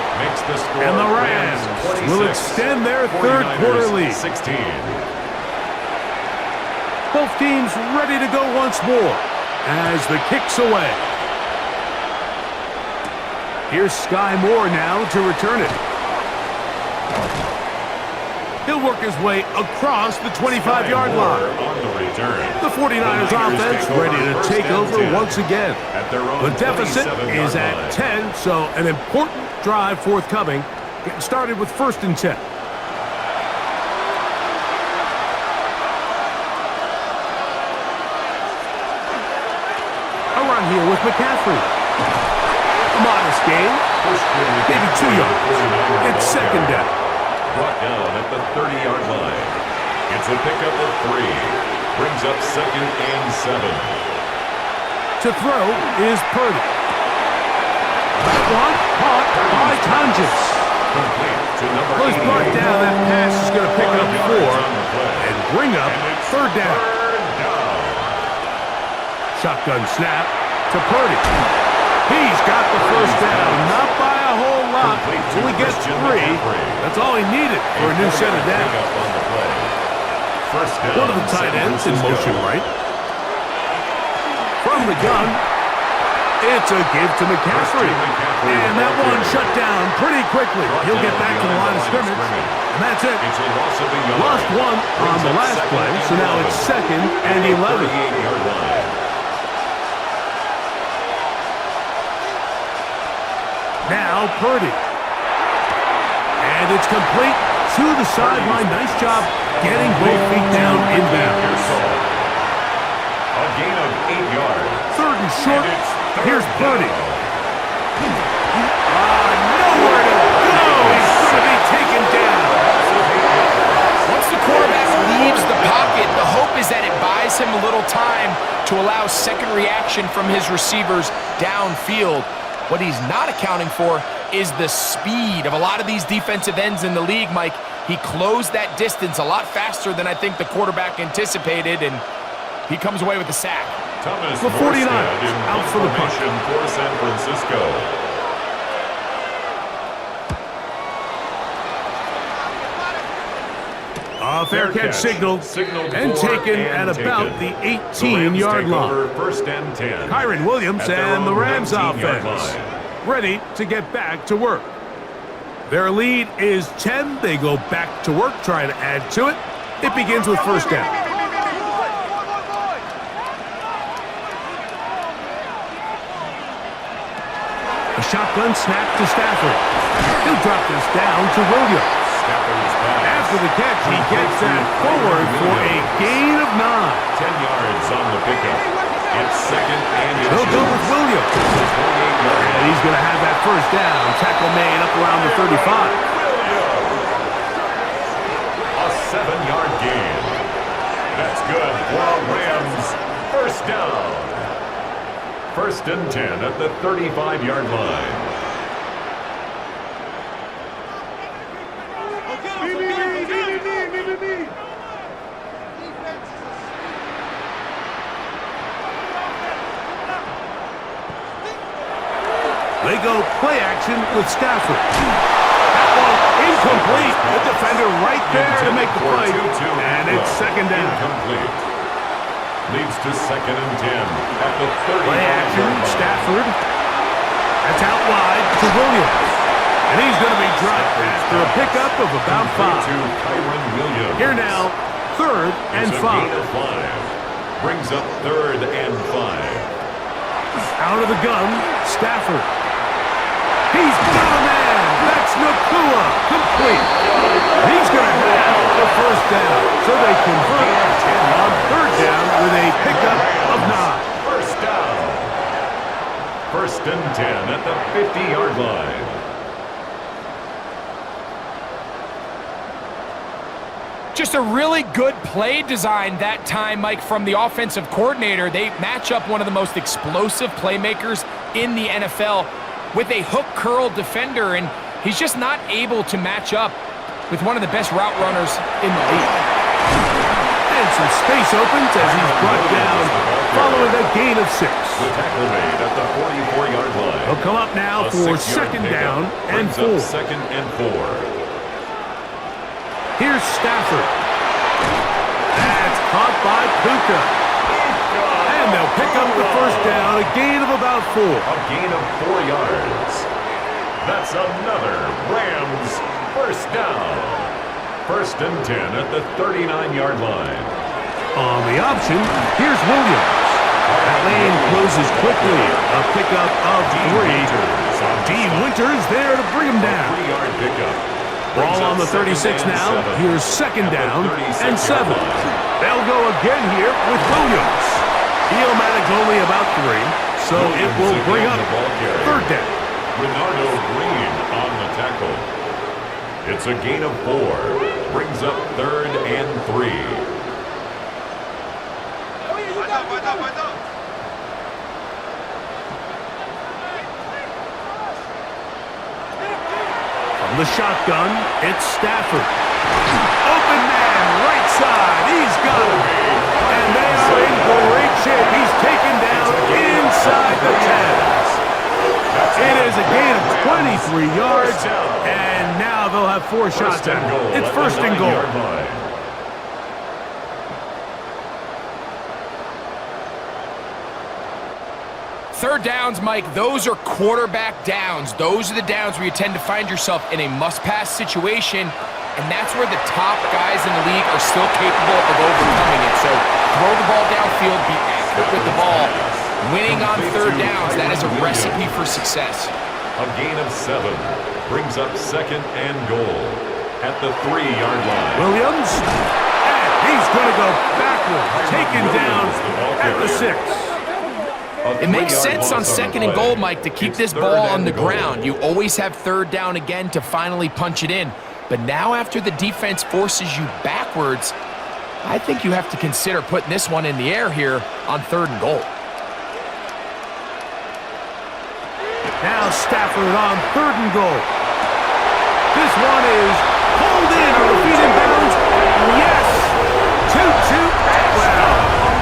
And the Rams will extend their 3rd quarter lead. 16. Both teams ready to go once more as the kick's away. Here's Sky Moore now to return it. He'll work his way across the 25-yard line. The 49ers offense ready to take over once again. The deficit is at 10, so an important drive forthcoming. Getting started with 1st and 10. A run here with McCaffrey. Modest gain, maybe 2 yards. It's 2nd down. Brought down at the 30-yard line. It's a pickup of 3. Brings up 2nd and 7. To throw is Purdy. one caught by Tonjes. Complete to number Well, he's brought 88. down. That pass is going to pick up 4 on the play. and bring up And it's third down. Third down. Shotgun snap to Purdy. He's got the first down, not by a whole lot. Complete to Only gets Christian 3. McCaffrey. That's all he needed for a new set of downs. Pickup on the play. First down. One of the tight San ends in Francisco. motion right. From the gun, it's a give to McCaffrey. And that one shut down pretty quickly. He'll get back to the line of scrimmage. And that's it. It's a loss of a yard. Lost one on Brings the up last second play, and so now 11. it's 2nd and 11. 38-yard line. Now Purdy. And it's complete to the sideline. Nice job getting both feet down inbounds. A gain of 8 yards. 3rd and short. And it's third Here's Purdy. down. Nowhere to go. He's going to be taken down. Once the quarterback leaves the pocket, the hope is that it buys him a little time to allow second reaction from his receivers downfield. What he's not accounting for is the speed of a lot of these defensive ends in the league, Mike. He closed that distance a lot faster than I think the quarterback anticipated, and he comes away with the sack. Thomas The 49ers Morstead in out for the punt. formation for San Francisco. A fair catch signaled and for taken and at about taken. the The 18-yard Rams take line. over first and 10. Kyron Williams At their and the own Rams 19-yard offense line. ready to get back to work. Their lead is 10. They go back to work, trying to add to it. It begins with first down. A shotgun snap to Stafford. He'll drop this down to Williams. Stafford's pass. After the catch, he gets that forward for a gain of 9. 10 yards on the pickup. It's second and They'll go with Williams. 28-yard And he's going to have that first down. Tackle made up around the 35. A 7-yard gain. That's good for a Rams. First down. First and 10 at the 35-yard line. They go play action with Stafford. That one incomplete. The defender right there to make the play. And it's second down. Incomplete. Leads to second and 10 at the 35-yard Play action, line. Stafford. That's out wide to Williams. And he's going to be dropped after a pickup of about Complete 5. to Kyron Williams. Here now, 3rd and It's a 5. gain of 5. Brings up 3rd and 5. Out of the gun, Stafford. He's got a man. That's Nakua. Complete. He's going to have the first down. So they convert on 3rd down with a pickup of 9. First down. First and 10 at the 50-yard line. Just a really good play design that time, Mike, from the offensive coordinator. They match up one of the most explosive playmakers in the NFL with a hook curl defender, and he's just not able to match up with one of the best route runners in the league. And some space opens as he's brought down following a gain of 6. The tackle made at the 44-yard line. He'll come up now A for 6-yard second pickup down and brings up 4. second and 4. Here's Stafford. That's caught by Puka. And they'll pick up the first down, a gain of about 4. A gain of 4 yards. That's another Rams first down. First and 10 at the 39-yard line. On the option, here's Williams. That lane closes quickly. A pickup of 3. D. Winters there to bring him down. 3-yard pickup. Ball on the 36 now. Here's second down and 7. They'll go again here with Williams. Eomatic only about 3, so it will bring up 3rd down. Renardo Green on the tackle. It's a gain of 4. Brings up 3rd and 3. the shotgun, it's Stafford. Open man, right side, he's got it. And they are in great shape. He's taken down inside the 10. It is a gain of 23 yards, and now they'll have 4 shots at it. It's first and goal. Third downs, Mike, those are quarterback downs. Those are the downs where you tend to find yourself in a must-pass situation, and that's where the top guys in the league are still capable of overcoming it. So throw the ball downfield, be accurate with the ball. Winning on third downs, that is a recipe for success. A gain of 7 brings up second and goal at the 3-yard line. Williams, and he's going to go backward, taken down at the 6. It makes sense on second and goal, Mike, to keep this ball on the ground. You always have third down again to finally punch it in. But now after the defense forces you backwards, I think you have to consider putting this one in the air here on third and goal. Now Stafford on third and goal. This one is pulled in on the feet in bounds. Yes! 2-2. Well,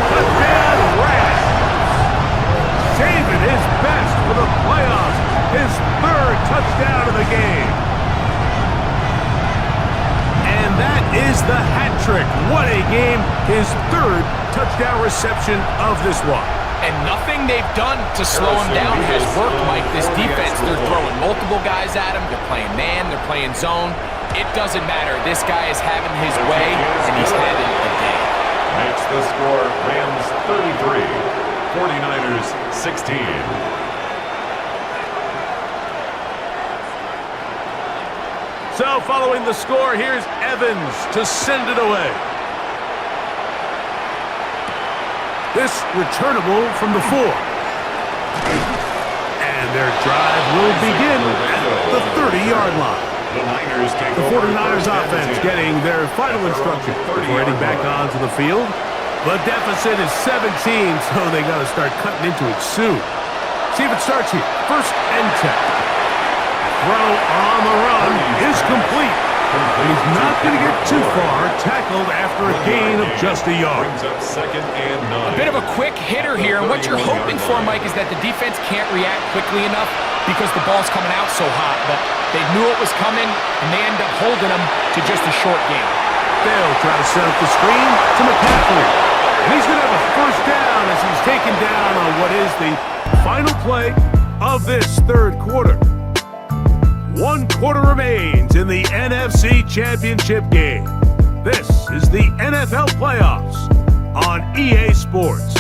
touchdown Rams. David is best for the playoffs. His 3rd touchdown of the game. And that is the hat trick. What a game. His 3rd touchdown reception of this one. And nothing they've done to slow him down has worked, Mike. This defense, they're throwing multiple guys at him. They're playing man, they're playing zone. It doesn't matter. This guy is having his way, and he's having a day. Makes the score Rams 33, 49ers 16. So following the score, here's Evans to send it away. This returnable from the 4. And their drive will begin at the 30-yard line. The 49ers offense getting their final instruction before heading back onto the field. The deficit is 17, so they got to start cutting into it soon. See if it starts here. First and 10. Throw on the run is complete. He's not going to get too far, tackled after a gain of just a yard. A bit of a quick hitter here, and what you're hoping for, Mike, is that the defense can't react quickly enough because the ball's coming out so hot, but they knew it was coming, and they end up holding them to just a short game. They'll try to set up the screen to McCaffrey. He's going to have a first down as he's taken down on what is the final play of this 3rd quarter. 1 quarter remains in the NFC Championship game. This is the NFL Playoffs on EA Sports.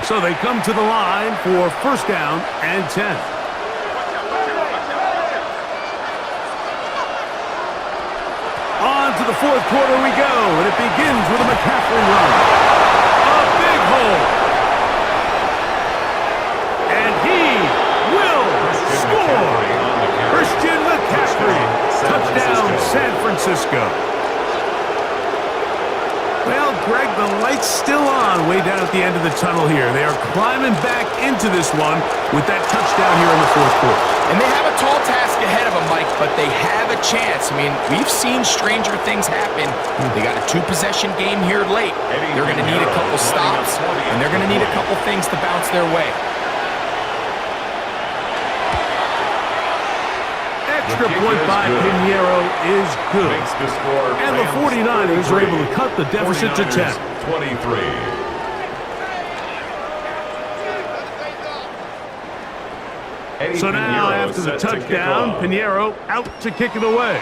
So they come to the line for first down and 10. On to the 4th quarter we go, and it begins with a McCaffrey run. A big hole. And he will score. Christian McCaffrey. Touchdown, San Francisco. Well, Greg, the light's still on way down at the end of the tunnel here. They are climbing back into this one with that touchdown here in the 4th quarter. And they have a tall task ahead of them, Mike, but they have a chance. I mean, we've seen stranger things happen. They got a 2-possession game here late. They're going to need a couple stops, and they're going to need a couple things to bounce their way. Extra point by Pinheiro is good. And the 49ers are able to cut the deficit to 10. 23. So now, after the touchdown, Pinheiro out to kick it away.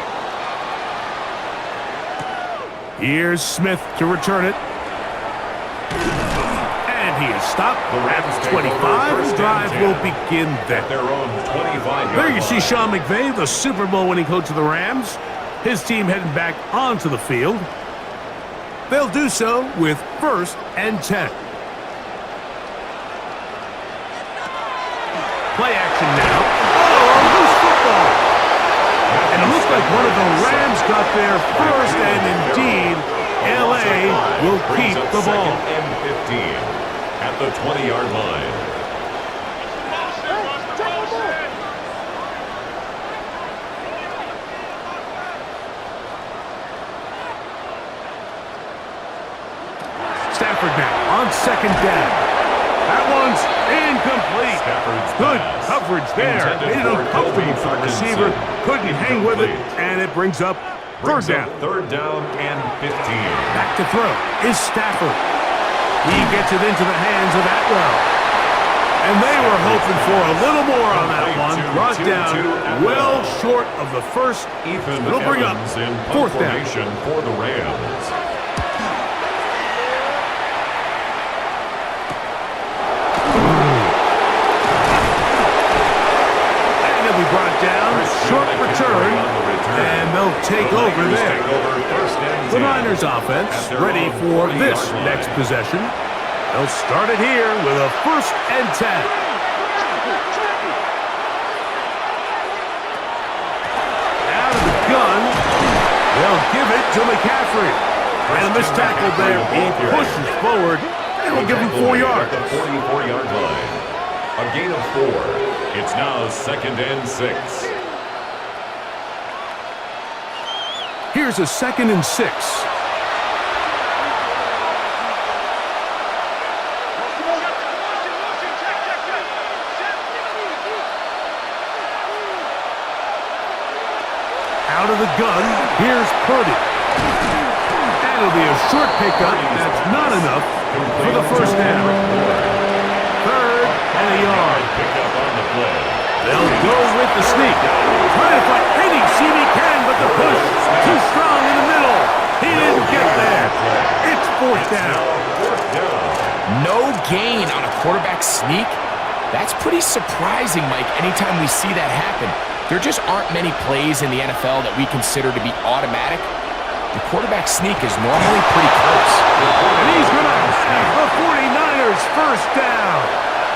Here's Smith to return it. And he is stopped at 25. The drive will begin then. There you see Sean McVay, the Super Bowl winning coach of the Rams. His team heading back onto the field. They'll do so with first and 10. Play action now. Oh, a loose football. And it looks like one of the Rams got there first, and indeed, will brings keep up the ball. second and 15 at the 20-yard line. Stafford now on second down. That one's incomplete. Stafford's Good pass coverage there. intended Made it for uncomfortable for the Kobe receiver. Ferguson. Couldn't hang with it, Incomplete. and it brings up Brings third up down. third down and 15. Back to throw is Stafford. He gets it into the hands of Atwell. And they were hoping for a little more on that one. Brought down well short of the first. Ethan It'll bring up Evans in fourth down. formation for the Rams. And he'll be brought down. Short return. And they'll take over there. The Niners offense ready for this next possession. They'll start it here with a 1st and 10. Out of the gun. They'll give it to McCaffrey. And a missed tackle there. He pushes forward. And we'll give him 4 yards. The 44-yard line. A gain of 4. It's now 2nd and 6. Here's a 2nd and 6. Out of the gun, here's Purdy. And it'll be a short pickup. That's not enough for the first down. 3rd and a yard. Pickup on the play. They'll go with the sneak. Trying to find any seam he can, but the push too strong in the middle. He didn't get there. It's 4th down. No gain on a quarterback sneak? That's pretty surprising, Mike, anytime we see that happen. There just aren't many plays in the NFL that we consider to be automatic. The quarterback sneak is normally pretty close. And he's going to have the 49ers first down.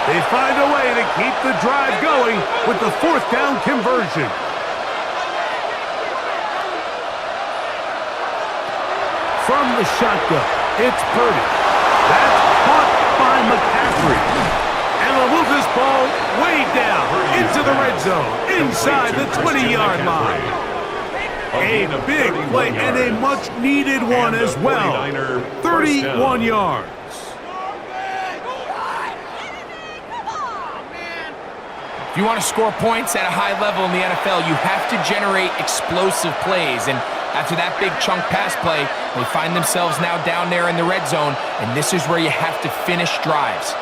They find a way to keep the drive going with the 4th down conversion. From the shotgun, it's Purdy. That's caught by McCaffrey. And they'll move this ball way down into the red zone, inside the 20-yard line. A big play and a much-needed one as well. 31 yards. If you want to score points at a high level in the NFL, you have to generate explosive plays. And after that big chunk pass play, they find themselves now down there in the red zone, and this is where you have to finish drives.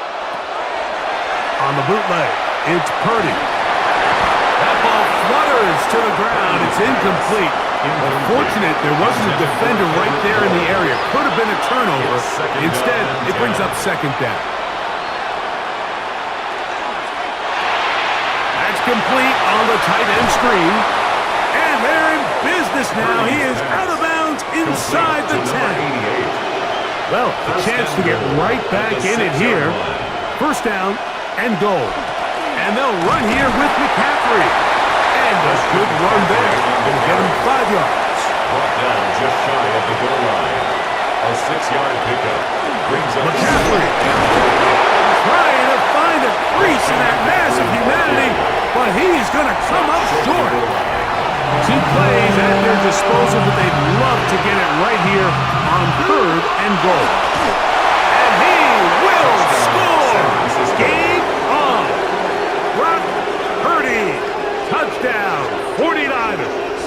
On the bootleg, it's Purdy. That ball flutters to the ground. It's incomplete. Unfortunate there wasn't a defender right there in the area. Could have been a turnover. Instead, it brings up 2nd down. That's complete on the tight end screen. And they're in business now. He is out of bounds inside the 10. Well, a chance to get right back in it here. 1st down and goal. And they'll run here with McCaffrey. And a good run there. Going to get him 5 yards. Brought down just shy of the goal line. A 6-yard pickup brings up McCaffrey trying to find a crease in that mass of humanity, but he's going to come up short. 2 plays at their disposal, but they'd love to get it right here on 3rd and goal. And he will score! Game on! Brock Purdy, touchdown, 49ers.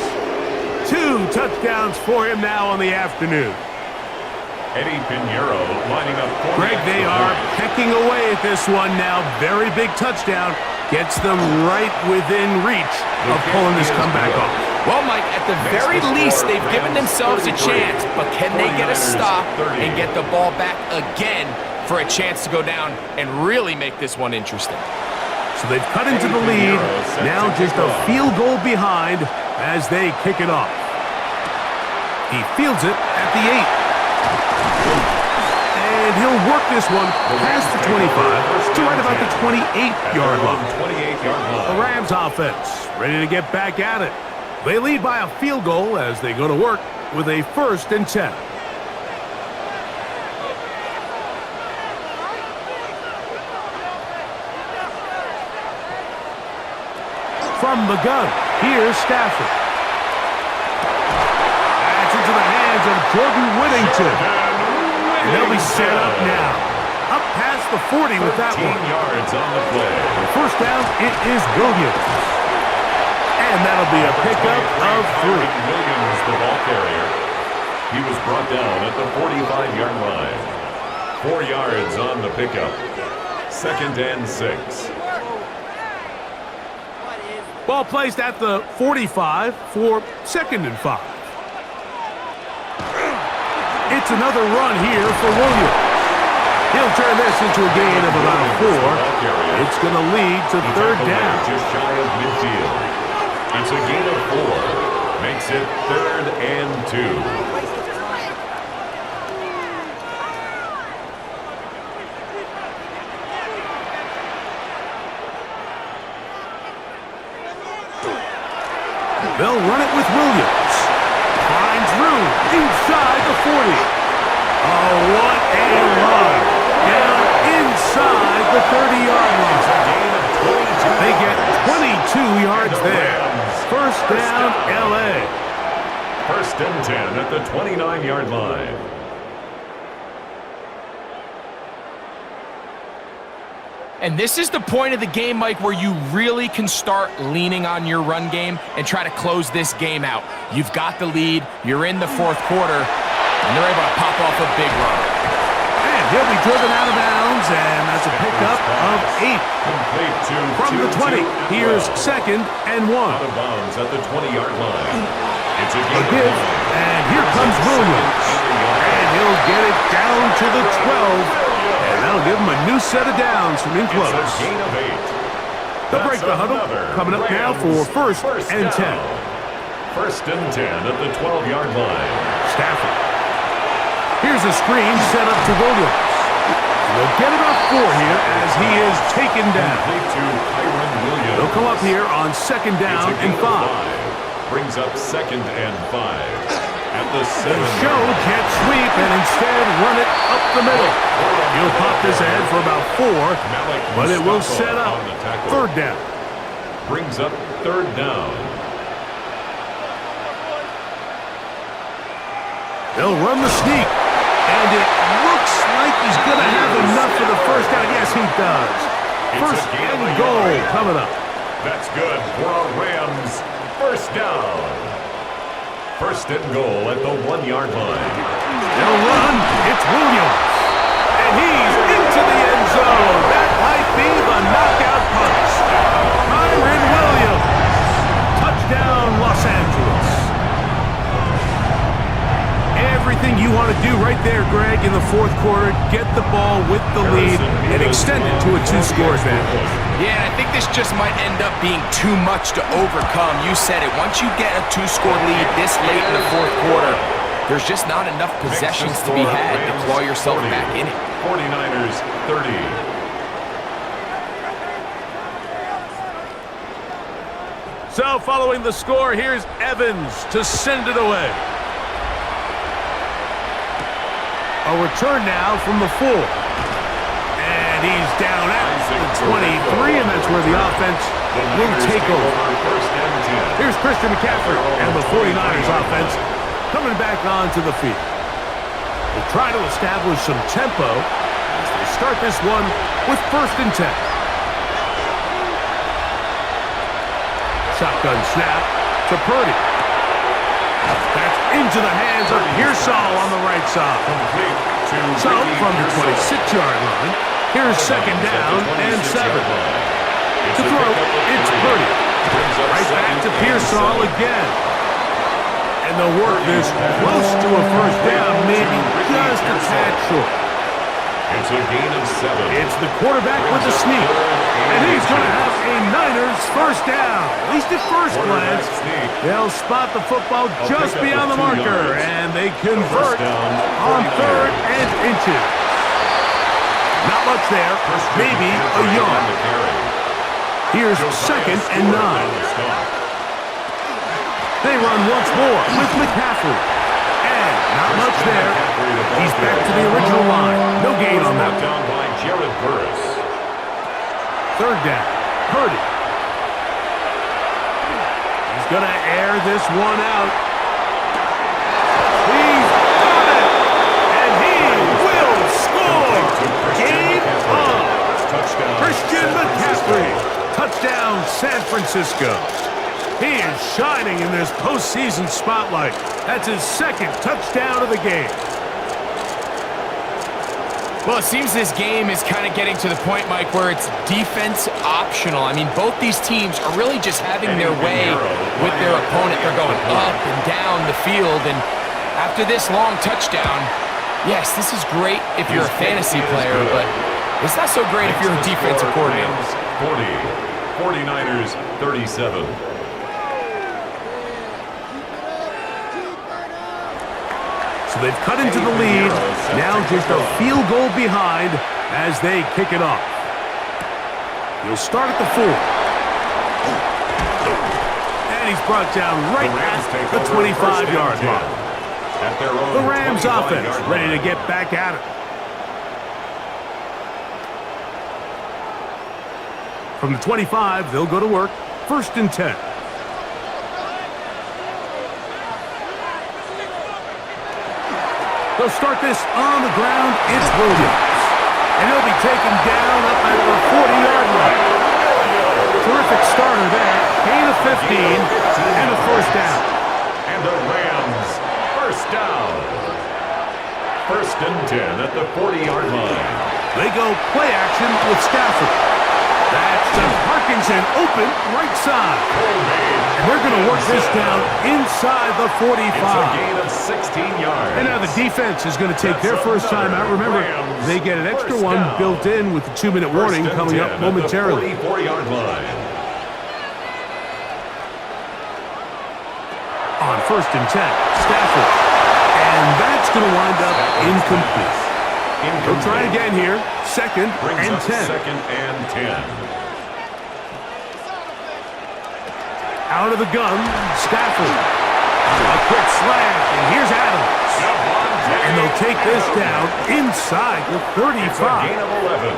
2 touchdowns for him now on the afternoon. Eddie Pinheiro lining up. Greg, they are pecking away at this one now. Very big touchdown. Gets them right within reach of pulling this comeback off. Well, Mike, at the very least, they've given themselves a chance, but can they get a stop and get the ball back again for a chance to go down and really make this one interesting? So they've cut into the lead. Now just a field goal behind as they kick it off. He fields it at the 8. And he'll work this one past the 25 to right about the 28-yard line. The Rams offense ready to get back at it. They lead by a field goal as they go to work with a 1st and 10. from the gun. Here's Stafford. That's into the hands of Jordan Whittington. And they'll be set up now. Up past the 40 with that 13 one. yards on the play. First down, it is Williams. And that'll be a pickup of 3. Williams, the ball carrier. He was brought down at the 45-yard line. 4 yards on the pickup. 2nd and 6. Ball placed at the 45 for 2nd and 5. It's another run here for Williams. He'll turn this into a gain of about 4. It's going to lead to 3rd down. Just shy of midfield. It's a gain of 4. Makes it 3rd and 2. They'll run it with Williams. Finds room inside the 40. Oh, what a run. Down inside the 30-yard line. They get 22 yards there. First down, L.A. 1st and 10 at the 29-yard line. And this is the point of the game, Mike, where you really can start leaning on your run game and try to close this game out. You've got the lead, you're in the 4th quarter, and they're able to pop off a big run. And he'll be driven out of bounds, and that's a pickup of 8. Complete to From the 20, here's 2nd and 1. Out of bounds at the 20-yard line. It's a A give, and here comes Williams. And he'll get it down to the 12. And that'll give him a new set of downs from in close. It's a gain of 8. They'll break the huddle. Coming up now for 1st and 10. 1st and 10 at the 12-yard line. Stafford. Here's a screen set up to Williams. They'll get about 4 here as he is taken down. They'll come up here on 2nd down and 5. Brings up 2nd and 5. At the 7. The show can't sweep and instead run it up the middle. He'll pop this ahead for about 4, but it will set up 3rd down. Brings up 3rd down. They'll run the sneak, and it looks like he's going to have enough for the 1st down. Yes, he does. 1st and goal coming up. That's good for a Rams 1st down. 1st and goal at the 1-yard line. They'll run. It's Williams. And he's into the end zone. That might be the knockout punch. Kyron Williams. Touchdown, Los Angeles. Everything you want to do right there, Greg, in the 4th quarter. Get the ball with the lead and extend it to a 2-score advantage. Yeah, and I think this just might end up being too much to overcome. You said it. Once you get a 2-score lead this late in the 4th quarter, there's just not enough possessions to be had to claw yourself back in it. 49ers 30. So following the score, here's Evans to send it away. A return now from the 4. And he's down at the 23, and that's where the offense will take over. Here's Christian McCaffrey and the 49ers offense coming back onto the field. They try to establish some tempo as they start this one with 1st and 10. Shotgun snap to Purdy. That's into the hands of Pearsall on the right side. So from the 26-yard line, here's 2nd down and 7. To throw, it's Purdy. Right back to Pearsall again. And they'll work this close to a 1st down, maybe just a tad short. It's a gain of 7. It's the quarterback with the sneak. And he's going to have a Niners 1st down. At least at first glance, they'll spot the football just beyond the marker, and they convert on 3rd and inches. Not much there, maybe a yard. Here's 2nd and 9. They run once more with McCaffrey. And not much there. He's back to the original line. No gain on that. Down by Jared Burris. 3rd down. Purdy. going to air this one out. He's done it! And he will score! Game on! Christian McCaffrey! Touchdown, San Francisco. He is shining in this postseason spotlight. That's his second touchdown of the game. Well, it seems this game is kind of getting to the point, Mike, where it's defense optional. I mean, both these teams are really just having their way with their opponent. They're going up and down the field, and after this long touchdown, yes, this is great if you're a fantasy player, but it's not so great if you're a defensive coordinator. 40, 49ers 37. So they've cut into the lead. Now just a field goal behind as they kick it off. He'll start at the 4. And he's brought down right at the 25-yard line. The Rams offense ready to get back at it. From the 25, they'll go to work. 1st and 10. They'll start this on the ground. It's Williams. And he'll be taken down up at the 40-yard line. Terrific starter there. Gain of 15 and a 1st down. And the Rams, 1st down. 1st and 10 at the 40-yard line. They go play action with Stafford. That's Parkinson open right side. And they're going to work this down inside the 45. It's a gain of 16 yards. And now the defense is going to take their first time out. Remember, they get an extra one built in with the 2-minute warning coming up momentarily. 44-yard line. On 1st and 10, Stafford. And that's going to wind up incomplete. They'll try again here. 2nd and 10. 2nd and 10. Out of the gun, Stafford. A quick slant, and here's Adams. And they'll take this down inside the 35. Gain of 11.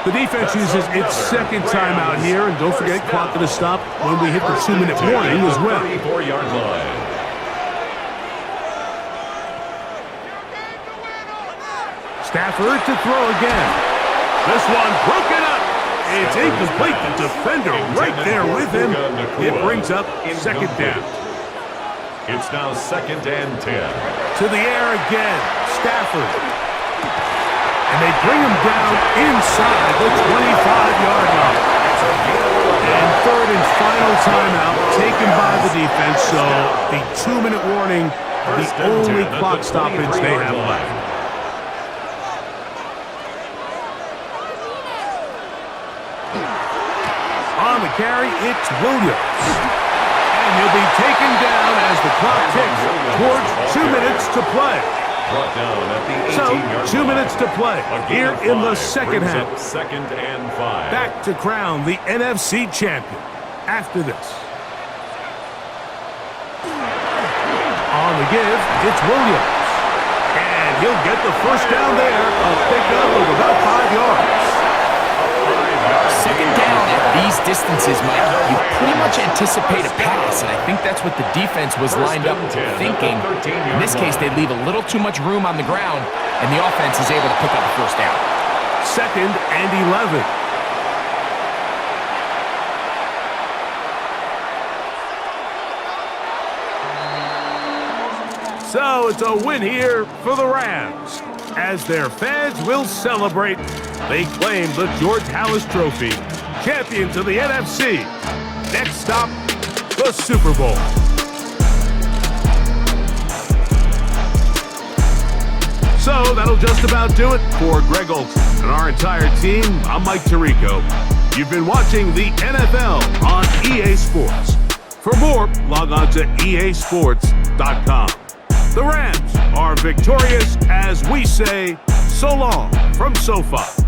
The defense uses its 2nd timeout here, and don't forget clock to stop when we hit the 2-minute warning as well. 34-yard line. Stafford to throw again. This one broken up. It's incomplete. The defender right there with him. It brings up 2nd down. It's now 2nd and 10. To the air again. Stafford. And they bring him down inside the 25-yard line. And 3rd and final timeout taken by the defense. So the 2-minute warning, the only clock stoppage they have left. On the carry, it's Williams. And he'll be taken down as the clock ticks towards 2 minutes to play. Brought down at the 18-yard So, 2 minutes to play here in the second half. 2nd and 5. Back to crown the NFC champion after this. On the give, it's Williams. And he'll get the 1st down there. A pickup of about 5 yards. 2nd down at these distances, Mike, you pretty much anticipate a pass, and I think that's what the defense was lined up thinking. In this case, they leave a little too much room on the ground, and the offense is able to pick up a 1st down. 2nd and 11. So it's a win here for the Rams. As their fans will celebrate, they claim the George Halas Trophy, champions of the NFC. Next stop, the Super Bowl. So that'll just about do it for Greg Olson and our entire team. I'm Mike Tirico. You've been watching the NFL on EA Sports. For more, log on to easports.com. The Rams are victorious as we say so long from SoFi.